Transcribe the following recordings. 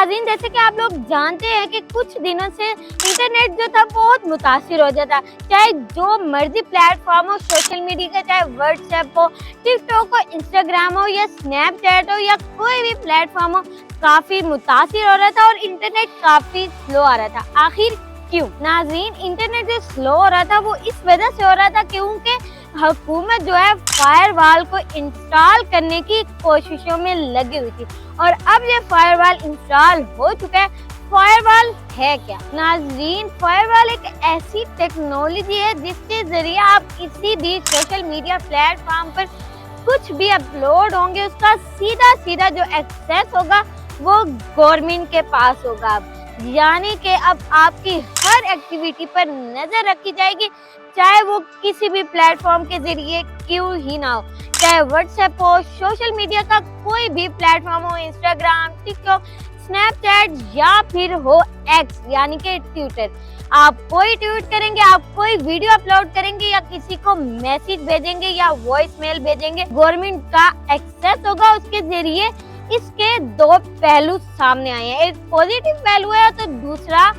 नाज़रीन, जैसे कि आप लोग जानते हैं कि कुछ दिनों से इंटरनेट जो था बहुत मुतासिर हो जाता, चाहे जो मर्जी प्लेटफॉर्म हो सोशल मीडिया का, चाहे व्हाट्सएप हो, टिकटॉक हो, इंस्टाग्राम हो या स्नैपचैट हो या कोई भी प्लेटफॉर्म हो, काफी मुतासिर हो रहा था और इंटरनेट काफी स्लो आ रहा था। आखिर क्यों? नाज़रीन, इंटरनेट जो स्लो हो रहा था वो इस वजह से हो रहा था क्योंकि हुकूमत जो है फायरवॉल को इंस्टॉल करने की कोशिशों में लगी हुई थी और अब ये फायरवॉल इंस्टॉल हो चुका है। फायरवॉल है क्या? नाज़रीन, फायरवॉल एक ऐसी टेक्नोलॉजी है जिसके जरिए आप किसी भी सोशल मीडिया प्लेटफॉर्म पर कुछ भी अपलोड होंगे उसका सीधा सीधा जो एक्सेस होगा वो गवर्नमेंट के पास होगा। यानी कि अब आपकी हर एक्टिविटी पर नजर रखी जाएगी, चाहे वो किसी भी प्लेटफॉर्म के जरिए क्यों ही ना हो, चाहे व्हाट्सएप हो, सोशल मीडिया का कोई भी प्लेटफॉर्म हो, इंस्टाग्राम, टिकटॉक, स्नैपचैट या फिर हो एक्स यानी कि ट्विटर। आप कोई ट्वीट करेंगे, आप कोई वीडियो अपलोड करेंगे या किसी को मैसेज भेजेंगे या वॉइस मेल भेजेंगे, गवर्नमेंट का एक्सेस होगा उसके जरिए। इसके दो पहलू सामने आए हैं, एक पॉजिटिव पहलू है तो दूसरा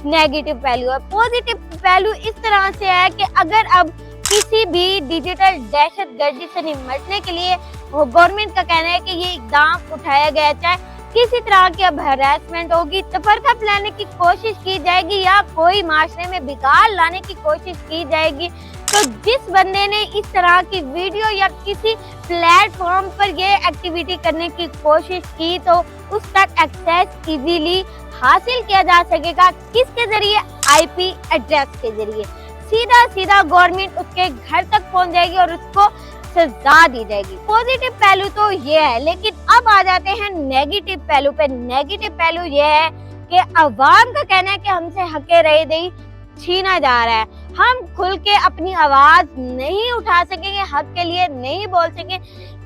नेगेटिव पहलू है। पॉजिटिव पहलू इस तरह से है कि अगर अब किसी भी डिजिटल दहशतगर्दी से निपटने के लिए गवर्नमेंट का कहना है कि ये इकदाम उठाया गया, चाहे किसी तरह की अब हैरेसमेंट होगी, तफरका फैलाने की कोशिश की जाएगी या कोई माशरे में बिगाड़ लाने की कोशिश की जाएगी, तो जिस बंदे ने इस तरह की वीडियो या किसी प्लेटफॉर्म पर ये एक्टिविटी करने की कोशिश की तो उस तक एक्सेस इजीली हासिल किया जा सकेगा। किसके जरिए? आईपी एड्रेस के जरिए। सीधा सीधा गवर्नमेंट उसके घर तक पहुंच जाएगी और उसको सजा दी जाएगी। पॉजिटिव पहलू तो ये है, लेकिन अब आ जाते हैं नेगेटिव पहलू पे। नेगेटिव पहलू ये है कि अवाम का कहना है कि हमसे हक़े रहे छीना जा रहा है, हम खुल के अपनी आवाज नहीं उठा सकेंगे, हक के लिए नहीं बोल सकेंगे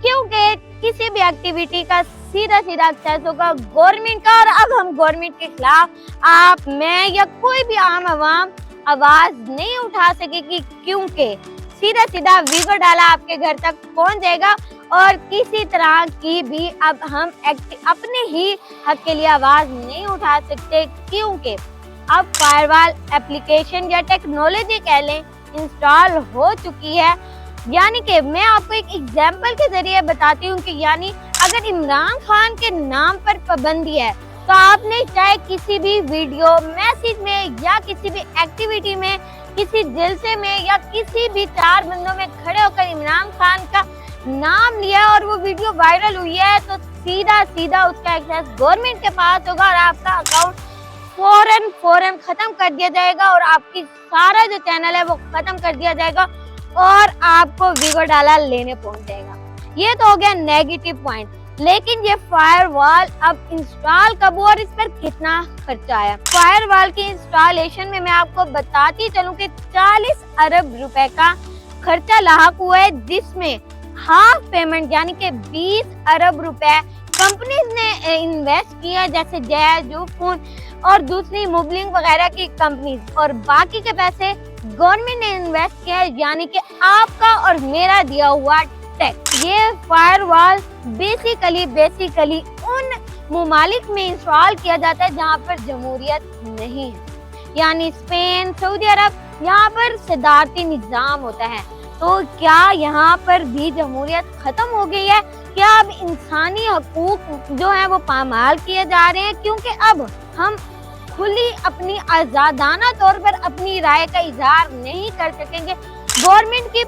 क्योंकि किसी भी एक्टिविटी का सीधा सीधा एक्सेस होगा गवर्नमेंट का। और अब हम गवर्नमेंट के खिलाफ आप, मैं या कोई भी आम आवाम आवाज नहीं उठा सकेगी क्योंकि सीधा सीधा वीडियो डाला आपके घर तक पहुंच जाएगा और किसी तरह की भी अब हम अपने ही हक के लिए आवाज नहीं उठा सकते क्योंकि अब फायरवॉल एप्लीकेशन या टेक्नोलॉजी कह लें इंस्टॉल हो चुकी है। यानी कि मैं आपको एक एग्जांपल के जरिए बताती हूँ कि यानी अगर इमरान खान के नाम पर पाबंदी है तो आपने चाहे किसी भी वीडियो, मैसेज में या किसी भी एक्टिविटी में, किसी जलसे में या किसी भी चार बंदों में खड़े होकर इमरान खान का नाम लिया और वो वीडियो वायरल हुई है तो सीधा सीधा उसका एक्सेस गवर्नमेंट के पास होगा और आपका अकाउंट फौरन खत्म कर दिया जाएगा और आपकी सारा जो चैनल है वो खत्म कर दिया जाएगा और आपको वीडियो डाला लेने पहुंच जाएगा। ये तो हो गया नेगेटिव पॉइंट। लेकिन ये फायरवॉल अब इंस्टॉल कब हुआ और इस पर कितना खर्चा आया? फायरवॉल की इंस्टॉलेशन में मैं आपको बताती चलूं कि 40 अरब रुपए का खर्चा लाहक हुआ है, जिसमें हाफ पेमेंट यानी कि 20 अरब रुपए कंपनीज ने इन्वेस्ट किया, जैसे जैज, फोन और दूसरी मोबलिंग वगैरह की कंपनीज, और बाकी के पैसे गवर्नमेंट ने इन्वेस्ट किया यानी कि आपका और मेरा दिया हुआ टैक्स। ये फायरवॉल बेसिकली उन मुमालिक में इंस्टॉल किया जाता है जहाँ पर जमहूरियत नहीं है, यानी स्पेन, सऊदी अरब, यहाँ पर सदारती निजाम होता है। तो क्या यहाँ पर भी जमहूरियत खत्म हो गई है? क्या अब इंसानी हकूक जो है वो पामाल किए जा रहे हैं? क्योंकि अब हम खुली अपनी आजादाना तौर पर अपनी राय का इजहार नहीं कर सकेंगे। गवर्नमेंट की